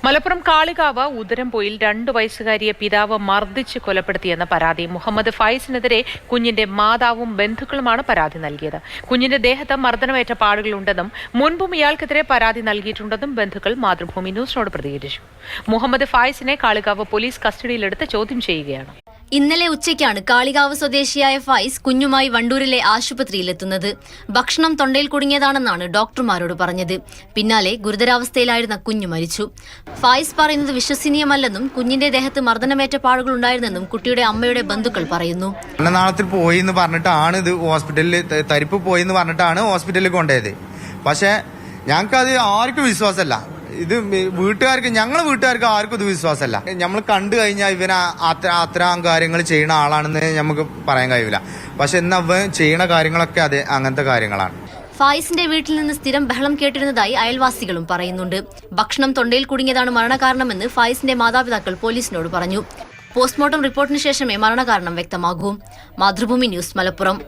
മലപ്പുറം കാളികാവ് ഉദരംപൊയിൽ 2 വയസ്സുകാരിയെ പിതാവ് മർദ്ദിച്ച് കൊലപ്പെടുത്തിയെന്ന പരാതി. മുഹമ്മദ് ഫൈസിനെതിരെ കുഞ്ഞിന്റെ മാതാവും ബന്ധുക്കളുമാണ് പരാതി നൽകിയത്. കുഞ്ഞിന്റെ ദേഹത്ത് മർദ്ദനമേറ്റ പാടുകളുണ്ടെന്നും മുൻപും ഇയാൾക്കെതിരെ പരാതി നൽകിയിട്ടുണ്ടെന്നും ബന്ധുക്കൾ മാതൃഭൂമി ന്യൂസിനോട് പ്രതികരിച്ചു. മുഹമ്മദ് ഫൈസിനെ കാളികാവ് പോലീസ് കസ്റ്റഡിയിലെടുത്ത് ചോദ്യം ചെയ്യുകയാണ്. ഇന്നലെ ഉച്ചയ്ക്കാണ് കാളികാവ് സ്വദേശിയായ ഫൈസ് കുഞ്ഞുമായി വണ്ടൂരിലെ ആശുപത്രിയിലെത്തുന്നത്. ഭക്ഷണം തൊണ്ടയിൽ കുടുങ്ങിയതാണെന്നാണ് ഡോക്ടർമാരോട് പറഞ്ഞത്. പിന്നാലെ ഗുരുതരാവസ്ഥയിലായിരുന്ന കുഞ്ഞു മരിച്ചു. ഫൈസ് പറയുന്നത് വിശ്വസനീയമല്ലെന്നും കുഞ്ഞിന്റെ ദേഹത്ത് മർദ്ദനമേറ്റ പാടുകളുണ്ടായിരുന്നെന്നും കുട്ടിയുടെ അമ്മയുടെ ബന്ധുക്കൾ പറയുന്നു. നാളത്തിൽ പോയി എന്ന് പറഞ്ഞിട്ടാണ് ഇത് ഹോസ്പിറ്റലിൽ തരിപ്പ് പോയി എന്ന് പറഞ്ഞിട്ടാണ് ഹോസ്പിറ്റലിൽ കൊണ്ടുപോയത്. പക്ഷെ ഞങ്ങൾക്കത് ആർക്കും വിശ്വാസമല്ല. ഇത് ഞങ്ങളെ വീട്ടുകാർക്ക് ആർക്കും ഇത് വിശ്വാസമല്ല. നമ്മൾ കണ്ടു കഴിഞ്ഞാൽ ഇവന് അത്തരം കാര്യങ്ങൾ ചെയ്യുന്ന ആളാണെന്ന് നമുക്ക് പറയാൻ കഴിയില്ല. പക്ഷെ ഇന്ന് അവൻ ചെയ്യുന്ന കാര്യങ്ങളൊക്കെ അങ്ങനത്തെ കാര്യങ്ങളാണ്. ഫായിസിന്റെ വീട്ടിൽ നിന്ന് സ്ഥിരം ബഹളം കേട്ടിരുന്നതായി അയൽവാസികളും പറയുന്നുണ്ട്. ഭക്ഷണം തൊണ്ടയിൽ കുടുങ്ങിയതാണ് മരണകാരണമെന്ന് ഫായിസിന്റെ മാതാപിതാക്കൾ പോലീസിനോട് പറഞ്ഞു. പോസ്റ്റ്മോർട്ടം റിപ്പോർട്ടിന് ശേഷമേ മരണകാരണം വ്യക്തമാകൂ. മാതൃഭൂമി ന്യൂസ്, മലപ്പുറം.